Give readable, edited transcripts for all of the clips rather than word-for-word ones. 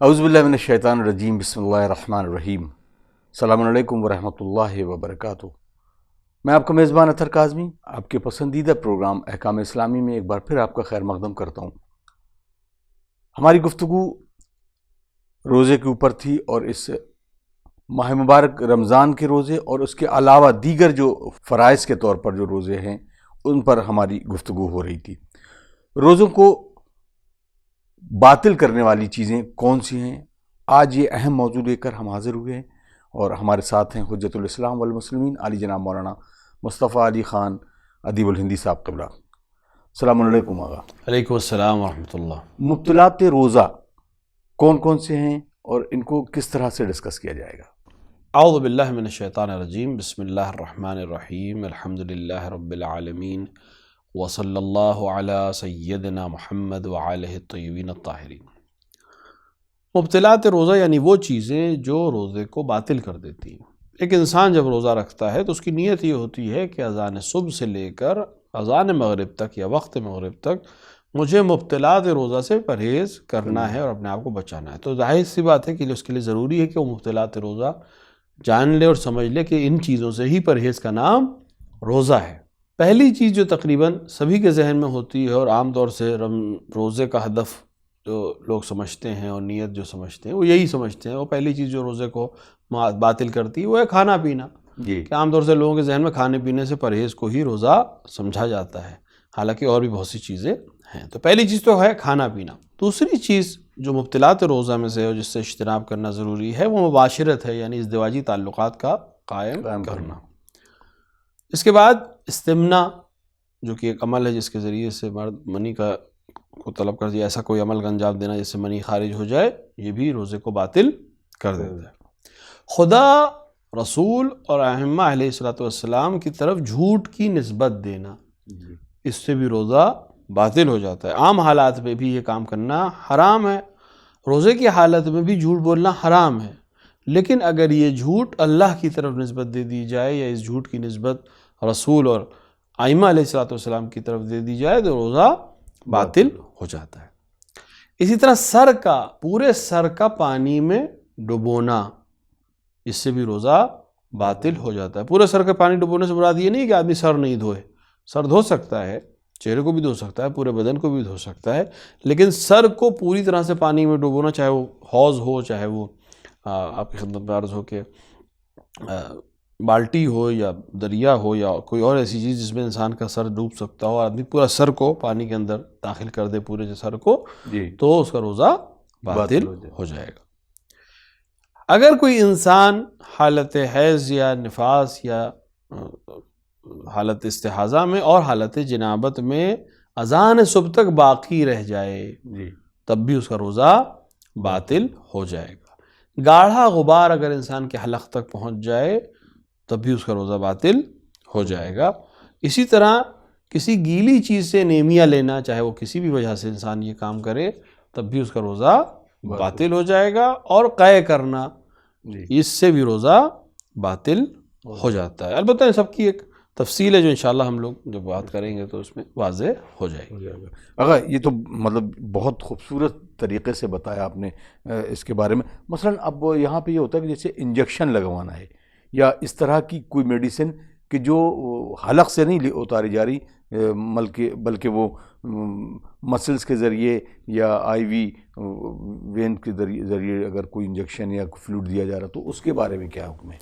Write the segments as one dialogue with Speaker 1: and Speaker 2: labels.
Speaker 1: اعوذ باللہ من الشیطان الرجیم، بسم اللہ الرحمن الرحیم۔ السلام علیکم ورحمۃ اللہ وبرکاتہ۔ میں آپ کا میزبان اطہر کاظمی آپ کے پسندیدہ پروگرام احکام اسلامی میں ایک بار پھر آپ کا خیر مقدم کرتا ہوں۔ ہماری گفتگو روزے کے اوپر تھی، اور اس ماہ مبارک رمضان کے روزے اور اس کے علاوہ دیگر جو فرائض کے طور پر جو روزے ہیں ان پر ہماری گفتگو ہو رہی تھی۔ روزوں کو باطل کرنے والی چیزیں کون سی ہیں، آج یہ اہم موضوع لے کر ہم حاضر ہوئے ہیں، اور ہمارے ساتھ ہیں حجت الاسلام والمسلمین علی جناب مولانا مصطفیٰ علی خان ادیب الہندی صاحب قبلہ۔ السلام علیکم آغا۔
Speaker 2: علیکم السلام ورحمۃ اللہ۔
Speaker 1: مبطلات روزہ کون کون سے ہیں اور ان کو کس طرح سے ڈسکس کیا جائے گا؟
Speaker 2: اعوذ باللہ من الشیطان الرجیم، بسم اللہ الرحمن الرحیم، الحمد للہ رب العالمین، وصلی اللہ علی سیدنا محمد وآلہ الطیبین الطاہرین۔ مبطلات روزہ یعنی وہ چیزیں جو روزے کو باطل کر دیتی ہیں۔ ایک انسان جب روزہ رکھتا ہے تو اس کی نیت یہ ہوتی ہے کہ اذان صبح سے لے کر اذان مغرب تک یا وقت مغرب تک مجھے مبطلات روزہ سے پرہیز کرنا ہے اور اپنے آپ کو بچانا ہے۔ تو ظاہر سی بات ہے کہ اس کے لیے ضروری ہے کہ وہ مبطلات روزہ جان لے اور سمجھ لے کہ ان چیزوں سے ہی پرہیز کا نام روزہ ہے۔ پہلی چیز جو تقریباً سبھی کے ذہن میں ہوتی ہے اور عام طور سے روزے کا ہدف جو لوگ سمجھتے ہیں اور نیت جو سمجھتے ہیں وہ یہی سمجھتے ہیں، وہ پہلی چیز جو روزے کو باطل کرتی ہے وہ ہے کھانا پینا۔ کہ عام طور سے لوگوں کے ذہن میں کھانے پینے سے پرہیز کو ہی روزہ سمجھا جاتا ہے، حالانکہ اور بھی بہت سی چیزیں ہیں۔ تو پہلی چیز تو ہے کھانا پینا۔ دوسری چیز جو مبطلات روزہ میں سے ہے اور جس سے اجتناب کرنا ضروری ہے وہ مباشرت ہے، یعنی ازدواجی تعلقات کا قائم کرنا۔ اس کے بعد استمنا، جو کہ ایک عمل ہے جس کے ذریعے سے مرد منی کو طلب کر دیا، ایسا کوئی عمل کا انجام دینا جس سے منی خارج ہو جائے، یہ بھی روزے کو باطل کر دیتا ہے۔ خدا، رسول اور ائمہ علیہ الصلوۃ والسلام کی طرف جھوٹ کی نسبت دینا، اس سے بھی روزہ باطل ہو جاتا ہے۔ عام حالات میں بھی یہ کام کرنا حرام ہے، روزے کی حالت میں بھی جھوٹ بولنا حرام ہے، لیکن اگر یہ جھوٹ اللہ کی طرف نسبت دے دی جائے یا اس جھوٹ کی نسبت رسول اور ائمہ علیہ الصلوۃ والسلام کی طرف دے دی جائے تو روزہ باطل ہو جاتا ہے۔ اسی طرح پورے سر کا پانی میں ڈبونا، اس سے بھی روزہ باطل ہو جاتا ہے۔ پورے سر کا پانی ڈبونے سے مراد یہ نہیں کہ آدمی سر نہیں دھوئے، سر دھو سکتا ہے، چہرے کو بھی دھو سکتا ہے، پورے بدن کو بھی دھو سکتا ہے، لیکن سر کو پوری طرح سے پانی میں ڈبونا، چاہے وہ حوض ہو، چاہے وہ آپ کی خدمت میں عرض ہو کہ بالٹی ہو یا دریا ہو یا کوئی اور ایسی چیز جس میں انسان کا سر ڈوب سکتا ہو، آدمی پورا سر کو پانی کے اندر داخل کر دے پورے سر کو، تو اس کا روزہ باطل ہو جائے گا۔ اگر کوئی انسان حالت حیض یا نفاس یا حالت استحاضہ میں اور حالت جنابت میں اذان صبح تک باقی رہ جائے تب بھی اس کا روزہ باطل ہو جائے گا۔ گاڑھا غبار اگر انسان کے حلق تک پہنچ جائے تب بھی اس کا روزہ باطل ہو جائے گا۔ اسی طرح کسی گیلی چیز سے نیمیا لینا، چاہے وہ کسی بھی وجہ سے انسان یہ کام کرے، تب بھی اس کا روزہ باطل ہو جائے گا۔ اور قے کرنا، اس سے بھی روزہ باطل ہو جاتا ہے۔ البتہ ان سب کی ایک تفصیل ہے جو انشاءاللہ ہم لوگ جب بات کریں گے تو اس میں واضح ہو جائے گی۔
Speaker 1: اگر یہ تو مطلب بہت خوبصورت طریقے سے بتایا آپ نے اس کے بارے میں۔ مثلا اب یہاں پہ یہ ہوتا ہے کہ جیسے انجیکشن لگوانا ہے یا اس طرح کی کوئی میڈیسن کہ جو حلق سے نہیں اتاری جا رہی بلکہ وہ مسلز کے ذریعے یا آئی وی وین کے ذریعے اگر کوئی انجیکشن یا فلوئڈ دیا جا رہا تو اس کے بارے میں کیا حکم ہے؟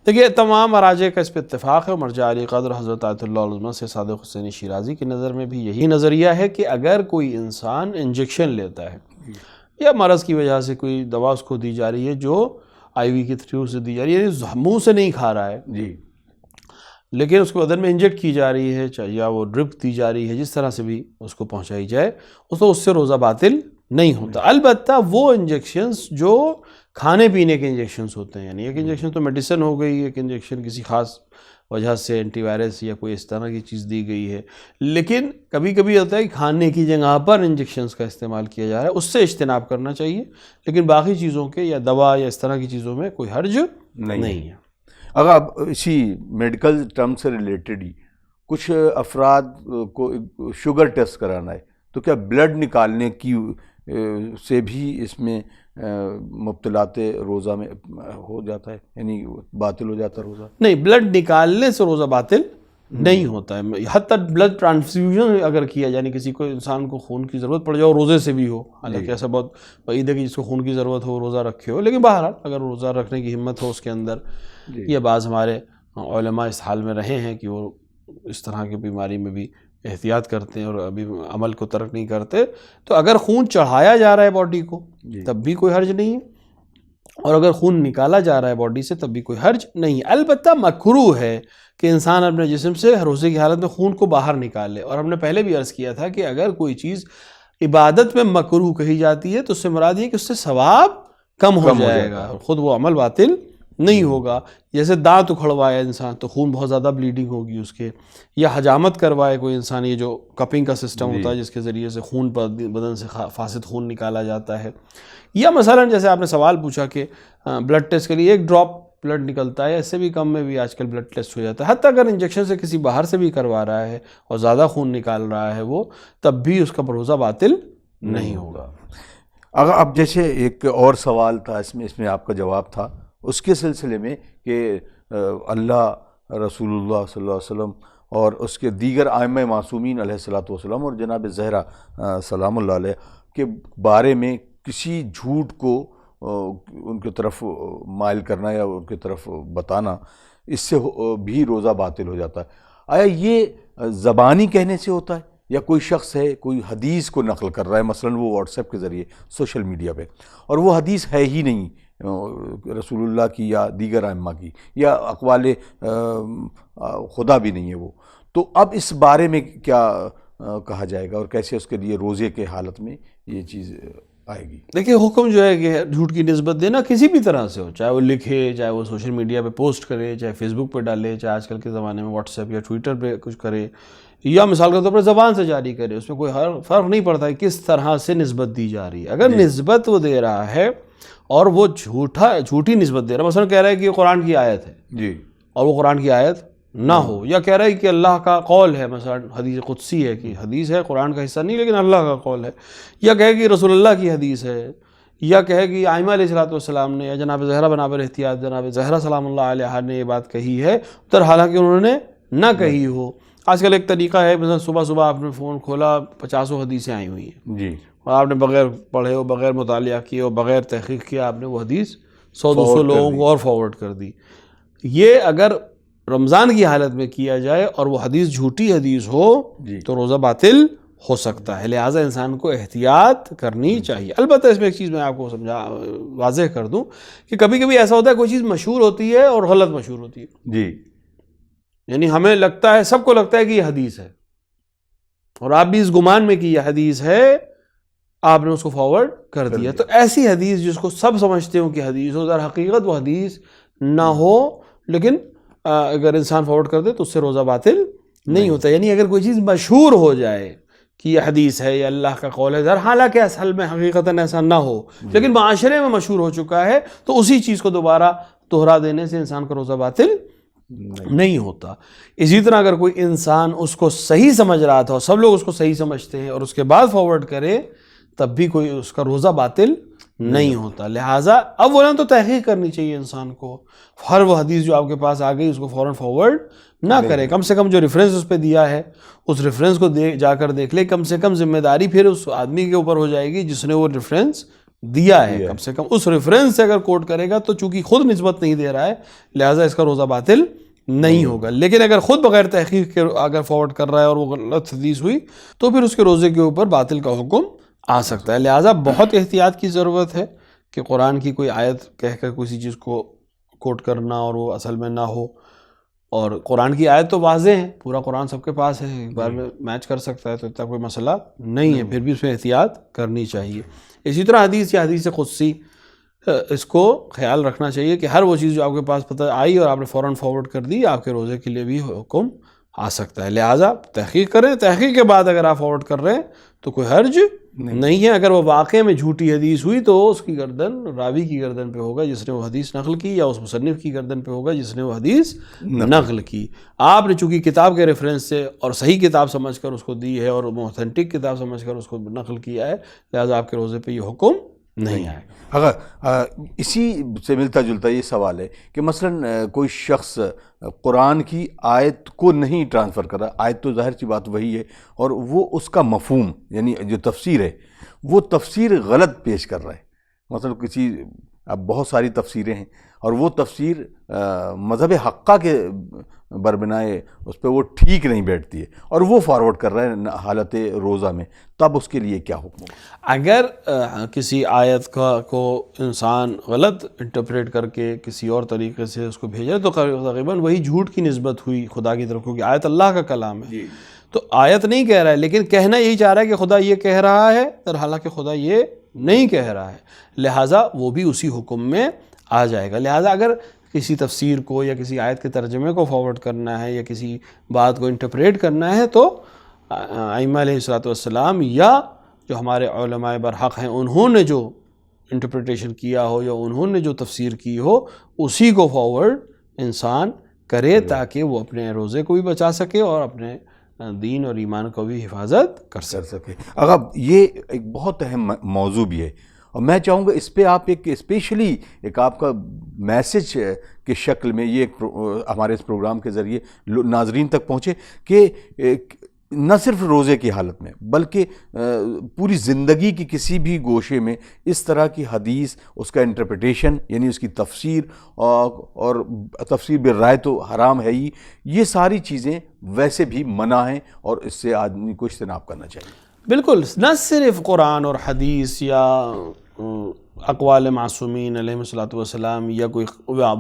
Speaker 2: دیکھیے، تمام مراجع کا اس پہ اتفاق ہے۔ مرجع علی قدر حضرت آیت اللہ العظمہ سے صادق حسین شیرازی کی نظر میں بھی یہی نظریہ ہے کہ اگر کوئی انسان انجیکشن لیتا ہے یا مرض کی وجہ سے کوئی دوا اس کو دی جا رہی ہے جو آئی وی کے تھرو سے دی جا رہی ہے، یعنی منہ سے نہیں کھا رہا ہے لیکن اس کو بدن میں انجیکٹ کی جا رہی ہے، یا وہ ڈرپ دی جا رہی ہے، جس طرح سے بھی اس کو پہنچائی جائے، اس سے روزہ باطل نہیں ہوتا۔ البتہ وہ انجیکشنز جو کھانے پینے کے انجیکشنز ہوتے ہیں، یعنی ایک انجیکشن تو میڈیسن ہو گئی، ایک انجیکشن کسی خاص وجہ سے اینٹی وائرس یا کوئی اس طرح کی چیز دی گئی ہے، لیکن کبھی کبھی ہوتا ہے کہ کھانے کی جگہ پر انجیکشنز کا استعمال کیا جا رہا ہے، اس سے اجتناب کرنا چاہیے، لیکن باقی چیزوں کے یا دوا یا اس طرح کی چیزوں میں کوئی حرج نہیں ہے۔
Speaker 1: اگر اب اسی میڈیکل ٹرم سے ریلیٹڈ ہی کچھ افراد کو شوگر ٹیسٹ کرانا ہے تو کیا بلڈ نکالنے کی سے بھی اس میں مبتلات روزہ میں ہو جاتا ہے، یعنی باطل ہو جاتا ہے روزہ؟
Speaker 2: نہیں، بلڈ نکالنے سے روزہ باطل نہیں ہوتا ہے. حتیٰ بلڈ ٹرانسفیوژن اگر کیا یعنی کسی کو انسان کو خون کی ضرورت پڑ جائے اور روزے سے بھی ہو، حالانکہ ایسا بہت بعید ہے کہ جس کو خون کی ضرورت ہو روزہ رکھے ہو، لیکن بہرحال اگر روزہ رکھنے کی ہمت ہو اس کے اندر، یہ بعض ہمارے علماء اس حال میں رہے ہیں کہ وہ اس طرح کی بیماری میں بھی احتیاط کرتے ہیں اور ابھی عمل کو ترک نہیں کرتے، تو اگر خون چڑھایا جا رہا ہے باڈی کو تب بھی کوئی حرج نہیں ہے، اور اگر خون نکالا جا رہا ہے باڈی سے تب بھی کوئی حرج نہیں ہے. البتہ مکروہ ہے کہ انسان اپنے جسم سے روزے کی حالت میں خون کو باہر نکالے. اور ہم نے پہلے بھی عرض کیا تھا کہ اگر کوئی چیز عبادت میں مکروہ کہی جاتی ہے تو اس سے مراد یہ کہ اس سے ثواب کم ہو جائے گا، خود وہ عمل باطل نہیں ہوگا. جیسے دانت اکھڑوائے انسان تو خون بہت زیادہ بلیڈنگ ہوگی اس کے، یا حجامت کروائے کوئی انسان، یہ جو کپنگ کا سسٹم ہوتا ہے جس کے ذریعے سے خون بدن سے فاسد خون نکالا جاتا ہے، یا مثلا جیسے آپ نے سوال پوچھا کہ بلڈ ٹیسٹ کے لیے 1 ڈراپ بلڈ نکلتا ہے، اس سے بھی کم میں بھی آج کل بلڈ ٹیسٹ ہو جاتا ہے. حتیٰ اگر انجیکشن سے کسی باہر سے بھی کروا رہا ہے اور زیادہ خون نکال رہا ہے وہ، تب بھی اس کا روزہ باطل نہیں ہوگا.
Speaker 1: اگر اب جیسے ایک اور سوال تھا اس میں آپ کا جواب تھا اس کے سلسلے میں کہ اللہ، رسول اللہ صلی اللہ علیہ وسلم اور اس کے دیگر ائمہ معصومین علیہ الصلوۃ والسلام اور جناب زہرا سلام اللہ علیہ کے بارے میں کسی جھوٹ کو ان کی طرف مائل کرنا یا ان کی طرف بتانا، اس سے بھی روزہ باطل ہو جاتا ہے. آیا یہ زبانی کہنے سے ہوتا ہے یا کوئی شخص ہے کوئی حدیث کو نقل کر رہا ہے، مثلا وہ واٹس ایپ کے ذریعے سوشل میڈیا پہ، اور وہ حدیث ہے ہی نہیں رسول اللہ کی یا دیگر ائمہ کی یا اقوال خدا بھی نہیں ہے وہ، تو اب اس بارے میں کیا کہا جائے گا اور کیسے اس کے لیے روزے کے حالت میں یہ چیز آئے گی؟
Speaker 2: دیکھیں، حکم جو ہے کہ جھوٹ کی نسبت دینا کسی بھی طرح سے ہو، چاہے وہ لکھے، چاہے وہ سوشل میڈیا پہ پوسٹ کرے، چاہے فیس بک پہ ڈالے، چاہے آج کل کے زمانے میں واٹس ایپ یا ٹویٹر پہ کچھ کرے، یا مثال کے طور پر زبان سے جاری کرے، اس میں کوئی فرق نہیں پڑتا ہے کس طرح سے نسبت دی جا رہی ہے. اگر نسبت وہ دے رہا ہے اور وہ جھوٹی نسبت دے رہا ہے، مثلا کہہ رہا ہے کہ یہ قرآن کی آیت ہے اور وہ قرآن کی آیت نہ ہو، یا کہہ رہا ہے کہ اللہ کا قول ہے، مثلا حدیث قدسی ہے کہ حدیث ہے، قرآن کا حصہ نہیں لیکن اللہ کا قول ہے، یا کہے کہ رسول اللہ کی حدیث ہے، یا کہے کہ ائمہ علیہ الصلوۃ والسلام نے یا جناب زہرا بنابر احتیاط جناب زہرا سلام اللہ علیہ نے یہ بات کہی ہے، تو حالانکہ انہوں نے نہ کہی ہو. آج کل ایک طریقہ ہے، مثلا صبح صبح آپ نے فون کھولا 50 حدیثیں آئی ہوئی ہیں اور آپ نے بغیر پڑھے ہو، بغیر مطالعہ کیے ہو، بغیر تحقیق کیا آپ نے وہ حدیث 100-200 لوگوں کو اور فارورڈ کر دی. یہ اگر رمضان کی حالت میں کیا جائے اور وہ حدیث جھوٹی حدیث ہو تو روزہ باطل ہو سکتا ہے. لہٰذا انسان کو احتیاط کرنی چاہیے. البتہ اس میں ایک چیز میں آپ کو واضح کر دوں کہ کبھی کبھی ایسا ہوتا ہے کوئی چیز مشہور ہوتی ہے اور غلط مشہور ہوتی ہے، یعنی ہمیں لگتا ہے، سب کو لگتا ہے کہ یہ حدیث ہے، اور آپ بھی اس گمان میں کہ یہ حدیث ہے آپ نے اس کو فارورڈ کر دیا. تو ایسی حدیث جس کو سب سمجھتے ہوں کہ حدیث ہو، در حقیقت وہ حدیث نہ ہو، لیکن اگر انسان فارورڈ کر دے تو اس سے روزہ باطل نہیں ہوتا. یعنی اگر کوئی چیز مشہور ہو جائے کہ یہ حدیث ہے یا اللہ کا قول ہے، حالانکہ اصل میں حقیقتاً ایسا نہ ہو، لیکن معاشرے میں مشہور ہو چکا ہے، تو اسی چیز کو دوبارہ دہرا دینے سے انسان کا روزہ باطل نہیں ہوتا. اسی طرح اگر کوئی انسان اس کو صحیح سمجھ رہا تھا اور سب لوگ اس کو صحیح سمجھتے ہیں اور اس کے بعد فارورڈ کرے، تب بھی کوئی اس کا روزہ باطل نہیں ہوتا. لہٰذا اولاً تو تحقیق کرنی چاہیے انسان کو، ہر وہ حدیث جو آپ کے پاس آ گئی اس کو فوراً فارورڈ نہ کرے، کم سے کم جو ریفرنس اس پہ دیا ہے اس ریفرنس کو جا کر دیکھ لے. کم سے کم ذمہ داری پھر اس آدمی کے اوپر ہو جائے گی جس نے وہ ریفرنس دیا ہے، کم سے کم اس ریفرنس سے اگر کوٹ کرے گا تو چونکہ خود نسبت نہیں دے رہا ہے لہٰذا اس کا روزہ باطل نہیں ہوگا. لیکن اگر خود بغیر تحقیق کے اگر فارورڈ کر رہا ہے اور وہ غلط حدیث ہوئی تو پھر اس کے روزے کے اوپر باطل کا حکم آ سکتا ہے. لہٰذا بہت احتیاط کی ضرورت ہے کہ قرآن کی کوئی آیت کہہ کر کسی چیز کو کوٹ کرنا اور وہ اصل میں نہ ہو. اور قرآن کی آیت تو واضح ہے، پورا قرآن سب کے پاس ہے، ایک بار میں میچ کر سکتا ہے، تو اتنا کوئی مسئلہ نہیں ہے، پھر بھی اس میں احتیاط کرنی چاہیے. اسی طرح حدیث یا حدیث قدسی، اس کو خیال رکھنا چاہیے کہ ہر وہ چیز جو آپ کے پاس پتہ آئی اور آپ نے فوراً فارورڈ کر دی، آپ کے روزے کے لیے بھی حکم آ سکتا ہے. لہٰذا تحقیق کریں، تحقیق کے بعد اگر آپ فارورڈ کر رہے ہیں تو کوئی حرج نہیں ہے. اگر وہ واقع میں جھوٹی حدیث ہوئی تو اس کی گردن راوی کی گردن پہ ہوگا جس نے وہ حدیث نقل کی، یا اس مصنف کی گردن پہ ہوگا جس نے وہ حدیث نقل کی. آپ نے چونکہ کتاب کے ریفرنس سے اور صحیح کتاب سمجھ کر اس کو دی ہے اور اوتھینٹک کتاب سمجھ کر اس کو نقل کیا ہے، لہٰذا آپ کے روزے پہ یہ حکم نہیں آئے گا.
Speaker 1: اگر اسی سے ملتا جلتا یہ سوال ہے کہ مثلا کوئی شخص قرآن کی آیت کو نہیں ٹرانسفر کر رہا، آیت تو ظاہر سی بات وہی ہے، اور وہ اس کا مفہوم یعنی جو تفسیر ہے وہ تفسیر غلط پیش کر رہا ہے. مثلا اب بہت ساری تفسیریں ہیں اور وہ تفسیر مذہب حقہ کے بربنائے اس پہ وہ ٹھیک نہیں بیٹھتی ہے اور وہ فارورڈ کر رہا ہے حالت روزہ میں، تب اس کے لیے کیا حکم ہوگا؟
Speaker 2: اگر کسی آیت کو انسان غلط انٹرپریٹ کر کے کسی اور طریقے سے اس کو بھیجا تو تقریباً وہی جھوٹ کی نسبت ہوئی خدا کی طرف، کیونکہ آیت اللہ کا کلام ہے. تو آیت نہیں کہہ رہا ہے لیکن کہنا یہی چاہ رہا ہے کہ خدا یہ کہہ رہا ہے، در حالانکہ خدا یہ نہیں کہہ رہا ہے، لہٰذا وہ بھی اسی حکم میں آ جائے گا. لہٰذا اگر کسی تفسیر کو یا کسی آیت کے ترجمے کو فارورڈ کرنا ہے یا کسی بات کو انٹرپریٹ کرنا ہے تو ائمہ علیہ السلام یا جو ہمارے علماء برحق ہیں انہوں نے جو انٹرپریٹیشن کیا ہو یا انہوں نے جو تفسیر کی ہو اسی کو فارورڈ انسان کرے تاکہ وہ اپنے روزے کو بھی بچا سکے اور اپنے دین اور ایمان کو بھی حفاظت کر سکے.
Speaker 1: اگر یہ ایک بہت اہم موضوع بھی ہے اور میں چاہوں گا اس پہ آپ ایک اسپیشلی ایک آپ کا میسج کی شکل میں یہ ہمارے اس پروگرام کے ذریعے ناظرین تک پہنچے کہ نہ صرف روزے کی حالت میں بلکہ پوری زندگی کی کسی بھی گوشے میں اس طرح کی حدیث، اس کا انٹرپریٹیشن یعنی اس کی تفسیر اور تفسیر بالرائے تو حرام ہے ہی، یہ ساری چیزیں ویسے بھی منع ہیں اور اس سے آدمی کو اجتناب کرنا چاہیے. بالکل،
Speaker 2: نہ صرف قرآن اور حدیث یا اقوال معصومین علیہ السلام یا کوئی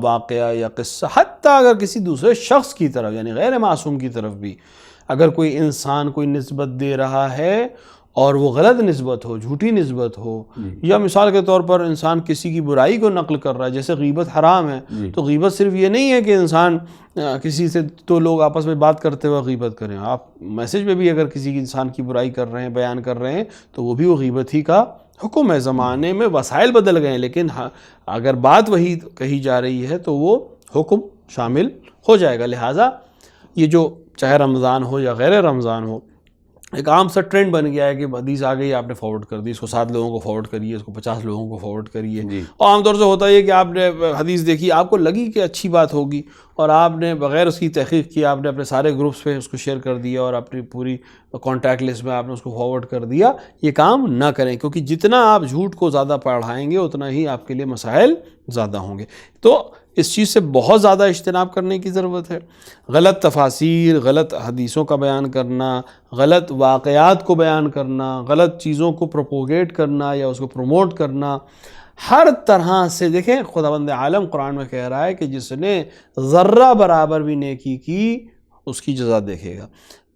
Speaker 2: واقعہ یا قصہ، حتیٰ اگر کسی دوسرے شخص کی طرف یعنی غیر معصوم کی طرف بھی اگر کوئی انسان کوئی نسبت دے رہا ہے اور وہ غلط نسبت ہو، جھوٹی نسبت ہو، یا مثال کے طور پر انسان کسی کی برائی کو نقل کر رہا ہے، جیسے غیبت حرام ہے تو غیبت صرف یہ نہیں ہے کہ انسان کسی سے تو لوگ آپس میں بات کرتے ہوئے غیبت کریں، آپ میسج میں بھی اگر کسی انسان کی برائی کر رہے ہیں، بیان کر رہے ہیں تو وہ بھی وہ غیبت ہی کا حکم ہے. زمانے میں وسائل بدل گئے ہیں لیکن اگر بات وہی کہی جا رہی ہے تو وہ حکم شامل ہو جائے گا. لہٰذا یہ جو چاہے رمضان ہو یا غیر رمضان ہو ایک عام سا ٹرینڈ بن گیا ہے کہ حدیث آ گئی آپ نے فارورڈ کر دی، اس کو 7 لوگوں کو فارورڈ کریے، اس کو 50 لوگوں کو فارورڈ کریے. اور عام طور سے ہوتا ہے کہ آپ نے حدیث دیکھی، آپ کو لگی کہ اچھی بات ہوگی اور آپ نے بغیر اس کی تحقیق کی آپ نے اپنے سارے گروپس پہ اس کو شیئر کر دیا اور اپنی پوری کانٹیکٹ لسٹ میں آپ نے اس کو فارورڈ کر دیا. یہ کام نہ کریں کیونکہ جتنا آپ جھوٹ کو زیادہ پڑھائیں گے اتنا ہی آپ کے لیے مسائل زیادہ ہوں گے. تو اس چیز سے بہت زیادہ اجتناب کرنے کی ضرورت ہے. غلط تفاسیر، غلط حدیثوں کا بیان کرنا، غلط واقعات کو بیان کرنا، غلط چیزوں کو پروپوگیٹ کرنا یا اس کو پروموٹ کرنا، ہر طرح سے دیکھیں خداوند عالم قرآن میں کہہ رہا ہے کہ جس نے ذرہ برابر بھی نیکی کی اس کی جزا دیکھے گا.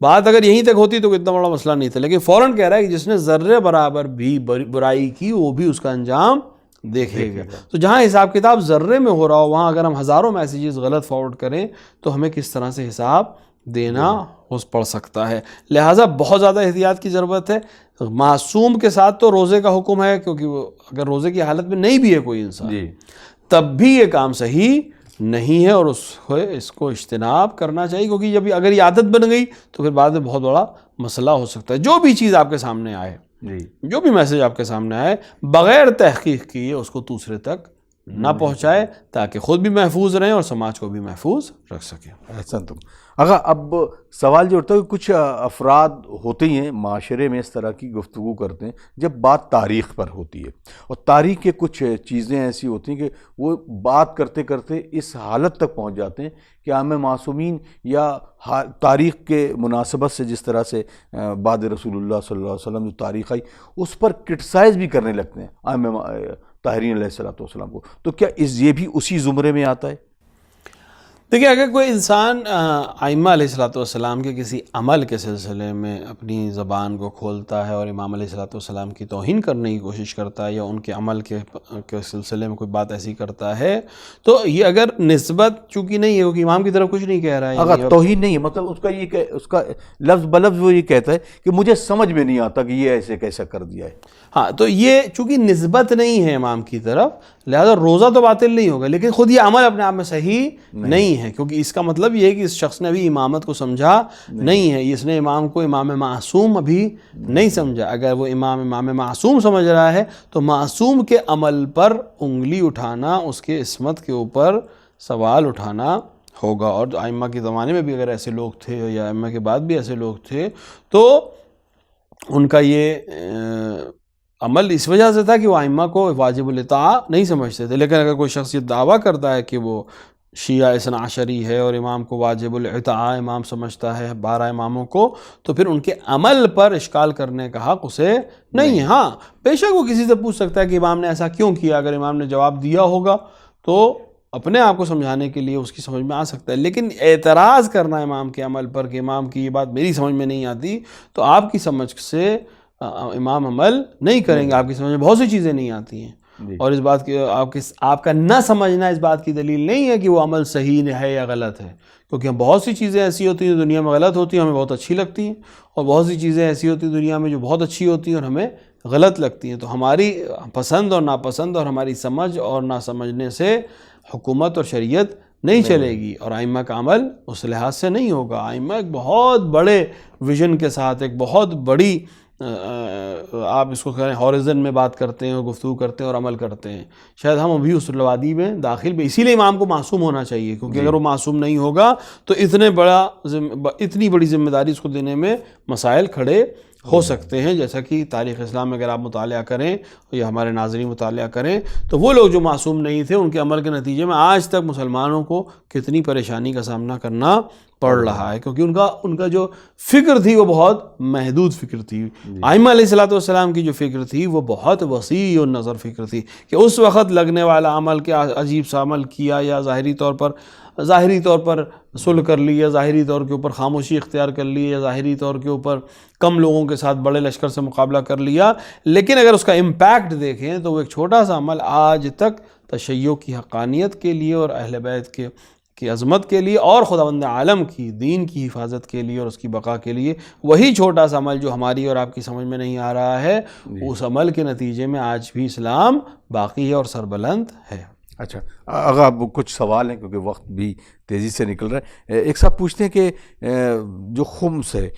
Speaker 2: بات اگر یہیں تک ہوتی تو اتنا بڑا مسئلہ نہیں تھا، لیکن فوراً کہہ رہا ہے کہ جس نے ذرہ برابر بھی برائی کی وہ بھی اس کا انجام دیکھے گا. تو جہاں حساب کتاب ذرے میں ہو رہا ہو وہاں اگر ہم ہزاروں میسیجز غلط فارورڈ کریں تو ہمیں کس طرح سے حساب دینا پڑ سکتا ہے. لہٰذا بہت زیادہ احتیاط کی ضرورت ہے. معصوم کے ساتھ تو روزے کا حکم ہے کیونکہ وہ اگر روزے کی حالت میں نہیں بھی ہے کوئی انسان تب بھی یہ کام صحیح نہیں ہے اور اس کو اجتناب کرنا چاہیے کیونکہ جب اگر یہ عادت بن گئی تو پھر بعد میں بہت بڑا مسئلہ ہو سکتا ہے. جو بھی چیز آپ کے سامنے آئے، جو بھی میسج آپ کے سامنے آئے، بغیر تحقیق کیے اس کو دوسرے تک نہ پہنچائے تاکہ خود بھی محفوظ رہیں اور سماج کو بھی محفوظ رکھ سکیں.
Speaker 1: احسن. تم اگر اب سوال جو اٹھتا ہے کہ کچھ افراد ہوتے ہی ہیں معاشرے میں اس طرح کی گفتگو کرتے ہیں جب بات تاریخ پر ہوتی ہے اور تاریخ کے کچھ چیزیں ایسی ہوتی ہیں کہ وہ بات کرتے کرتے اس حالت تک پہنچ جاتے ہیں کہ عام معصومین یا تاریخ کے مناسبت سے جس طرح سے بعد رسول اللہ صلی اللہ علیہ وسلم جو تاریخ آئی اس پر کرٹیسائز بھی کرنے لگتے ہیں عام طاہرین علیہ السلام کو. تو کیا یہ بھی اسی زمرے میں آتا ہے؟
Speaker 2: دیکھیے اگر کوئی انسان ائمہ علیہ الصلوۃ والسلام کے کسی عمل کے سلسلے میں اپنی زبان کو کھولتا ہے اور امام علیہ الصلوۃ والسلام کی توہین کرنے کی کوشش کرتا ہے یا ان کے عمل کے سلسلے میں کوئی بات ایسی کرتا ہے تو یہ اگر نسبت چونکہ نہیں ہے کیونکہ امام کی طرف کچھ نہیں کہہ رہا ہے،
Speaker 1: اگر توہین نہیں ہے مطلب اس کا یہ کہ اس کا لفظ بلفظ وہ یہ کہتا ہے کہ مجھے سمجھ میں نہیں آتا کہ یہ ایسے کیسا کر دیا ہے.
Speaker 2: ہاں تو یہ چونکہ نسبت نہیں ہے امام کی طرف لہذا روزہ تو باطل نہیں ہوگا، لیکن خود یہ عمل اپنے آپ میں صحیح نہیں ہے، کیونکہ اس کا مطلب یہ ہے کہ اس شخص نے ابھی امامت کو سمجھا نہیں ہے، اس نے امام کو امام معصوم ابھی نہیں سمجھا. اگر وہ امام معصوم سمجھ رہا ہے تو معصوم کے عمل پر انگلی اٹھانا، اس کے عصمت کے اوپر سوال اٹھانا ہوگا. اور ائمہ کے زمانے میں بھی اگر ایسے لوگ تھے یا ائمہ کے بعد بھی ایسے لوگ تھے تو ان کا یہ عمل اس وجہ سے تھا کہ وہ ائمہ کو واجب الاطاعہ نہیں سمجھتے تھے. لیکن اگر کوئی شخص یہ دعویٰ کرتا ہے کہ وہ شیعہ اثنا عشری ہے اور امام کو واجب الاطاعہ امام سمجھتا ہے 12 اماموں کو، تو پھر ان کے عمل پر اشکال کرنے کا حق اسے نہیں ہے. ہاں بے شک وہ کسی سے پوچھ سکتا ہے کہ امام نے ایسا کیوں کیا، اگر امام نے جواب دیا ہوگا تو اپنے آپ کو سمجھانے کے لیے اس کی سمجھ میں آ سکتا ہے. لیکن اعتراض کرنا امام کے عمل پر کہ امام کی یہ بات میری سمجھ میں نہیں آتی، تو آپ کی سمجھ سے امام عمل نہیں کریں گے، آپ کی سمجھ میں بہت سی چیزیں نہیں آتی ہیں، اور اس بات کی آپ کا نہ سمجھنا اس بات کی دلیل نہیں ہے کہ وہ عمل صحیح ہے یا غلط ہے. کیونکہ ہم بہت سی چیزیں ایسی ہوتی ہیں جو دنیا میں غلط ہوتی ہیں ہمیں بہت اچھی لگتی ہیں، اور بہت سی چیزیں ایسی ہوتی ہیں دنیا میں جو بہت اچھی ہوتی ہیں اور ہمیں غلط لگتی ہیں. تو ہماری پسند اور ناپسند اور ہماری سمجھ اور نہ سمجھنے سے حکومت اور شریعت نہیں چلے گی، اور ائمہ کا عمل اس لحاظ سے نہیں ہوگا. ائمہ ایک بہت بڑے ویژن کے ساتھ ایک بہت بڑی آپ اس کو کہیں ہارزن میں بات کرتے ہیں اور گفتگو کرتے ہیں اور عمل کرتے ہیں. شاید ہم ابھی اس وادی میں داخل بھی، اسی لیے امام کو معصوم ہونا چاہیے، کیونکہ اگر وہ معصوم نہیں ہوگا تو اتنی بڑی ذمہ داری اس کو دینے میں مسائل کھڑے ہو سکتے ہیں. جیسا کہ تاریخ اسلام میں اگر آپ مطالعہ کریں یا ہمارے ناظرین مطالعہ کریں تو وہ لوگ جو معصوم نہیں تھے ان کے عمل کے نتیجے میں آج تک مسلمانوں کو کتنی پریشانی کا سامنا کرنا پڑ رہا ہے، کیونکہ ان کا جو فکر تھی وہ بہت محدود فکر تھی. ائمہ علیہ الصلوۃ والسلام کی جو فکر تھی وہ بہت وسیع النظر فکر تھی کہ اس وقت لگنے والا عمل کیا عجیب سا عمل کیا یا ظاہری طور پر صلح کر لی یا ظاہری طور کے اوپر خاموشی اختیار کر لی یا ظاہری طور کے اوپر کم لوگوں کے ساتھ بڑے لشکر سے مقابلہ کر لیا، لیکن اگر اس کا امپیکٹ دیکھیں تو وہ ایک چھوٹا سا عمل آج تک تشیع کی حقانیت کے لیے اور اہل بیت کی عظمت کے لیے اور خداوند عالم کی دین کی حفاظت کے لیے اور اس کی بقا کے لیے، وہی چھوٹا سا عمل جو ہماری اور آپ کی سمجھ میں نہیں آ رہا ہے، اس عمل کے نتیجے میں آج بھی اسلام باقی ہے اور سربلند ہے.
Speaker 1: اچھا اگر آپ کچھ سوال ہیں کیونکہ وقت بھی تیزی سے نکل رہا ہے. ایک صاحب پوچھتے ہیں کہ جو خمس ہے،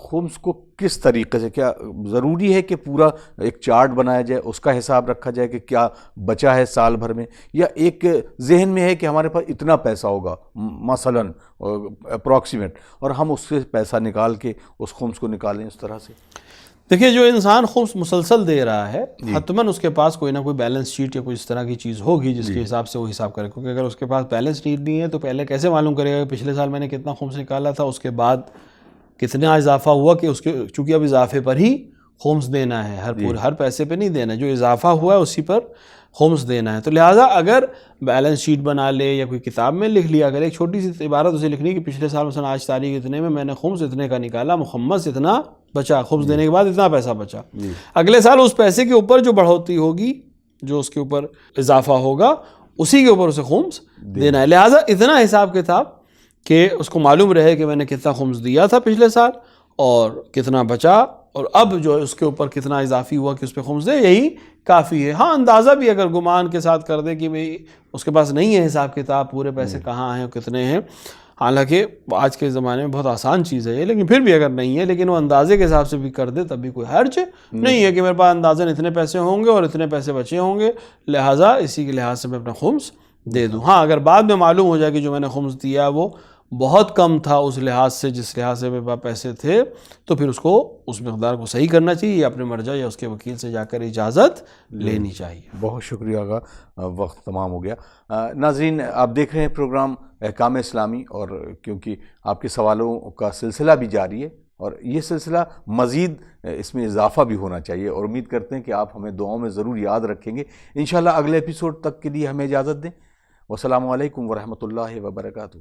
Speaker 1: خمس کو کس طریقے سے، کیا ضروری ہے کہ پورا ایک چارٹ بنایا جائے، اس کا حساب رکھا جائے کہ کیا بچا ہے سال بھر میں، یا ایک ذہن میں ہے کہ ہمارے پاس اتنا پیسہ ہوگا مثلا اپروکسیمیٹ اور ہم اس سے پیسہ نکال کے اس خمس کو نکالیں اس طرح سے؟
Speaker 2: دیکھیے جو انسان خمس مسلسل دے رہا ہے حتماً اس کے پاس کوئی نہ کوئی بیلنس شیٹ یا کوئی اس طرح کی چیز ہوگی جس کے حساب سے وہ حساب کرے. کیونکہ اگر اس کے پاس بیلنس شیٹ نہیں ہے تو پہلے کیسے معلوم کرے گا کہ پچھلے سال میں نے کتنا خمس نکالا تھا، اس کے بعد کتنا اضافہ ہوا، کہ اس کے چونکہ اب اضافے پر ہی خمس دینا ہے، ہر پیسے پہ نہیں دینا، جو اضافہ ہوا ہے اسی پر خمس دینا ہے. تو لہٰذا اگر بیلنس شیٹ بنا لے یا کوئی کتاب میں لکھ لیا، اگر ایک چھوٹی سی عبارت اسے لکھنی کہ پچھلے سال مثلا آج تاریخ اتنے میں نے خمس اتنے کا نکالا، مخمس اتنا بچا، خمس دینے کے بعد اتنا پیسہ بچا، اگلے سال اس پیسے کے اوپر جو بڑھوتی ہوگی، جو اس کے اوپر اضافہ ہوگا، اسی کے اوپر اسے خمس دینا ہے. لہٰذا اتنا حساب کتاب کہ اس کو معلوم رہے کہ میں نے کتنا خمس دیا تھا پچھلے سال اور کتنا بچا، اور اب جو اس کے اوپر کتنا اضافی ہوا کہ اس پہ خمس دے، یہی کافی ہے. ہاں اندازہ بھی اگر گمان کے ساتھ کر دے کہ بھئی اس کے پاس نہیں ہے حساب کتاب پورے پیسے کہاں ہیں کتنے ہیں، حالانکہ آج کے زمانے میں بہت آسان چیز ہے یہ، لیکن پھر بھی اگر نہیں ہے لیکن وہ اندازے کے حساب سے بھی کر دے تب بھی کوئی حرج نہیں ہے کہ میرے پاس اندازاً اتنے پیسے ہوں گے اور اتنے پیسے بچے ہوں گے، لہٰذا اسی کے لحاظ سے میں اپنا خمس دے دوں. ہاں اگر بعد میں معلوم ہو جائے کہ جو میں نے خمس دیا وہ بہت کم تھا اس لحاظ سے جس لحاظ سے میرے پاس پیسے تھے، تو پھر اس کو اس مقدار کو صحیح کرنا چاہیے یا اپنے مرجع یا اس کے وکیل سے جا کر اجازت لینی چاہیے.
Speaker 1: بہت شکریہ آقا، وقت تمام ہو گیا. ناظرین آپ دیکھ رہے ہیں پروگرام احکام اسلامی، اور کیونکہ آپ کے سوالوں کا سلسلہ بھی جاری ہے اور یہ سلسلہ مزید اس میں اضافہ بھی ہونا چاہیے، اور امید کرتے ہیں کہ آپ ہمیں دعاؤں میں ضرور یاد رکھیں گے. انشاءاللہ اگلے ایپیسوڈ تک کے لیے ہمیں اجازت دیں. والسلام علیکم ورحمۃ اللہ وبرکاتہ.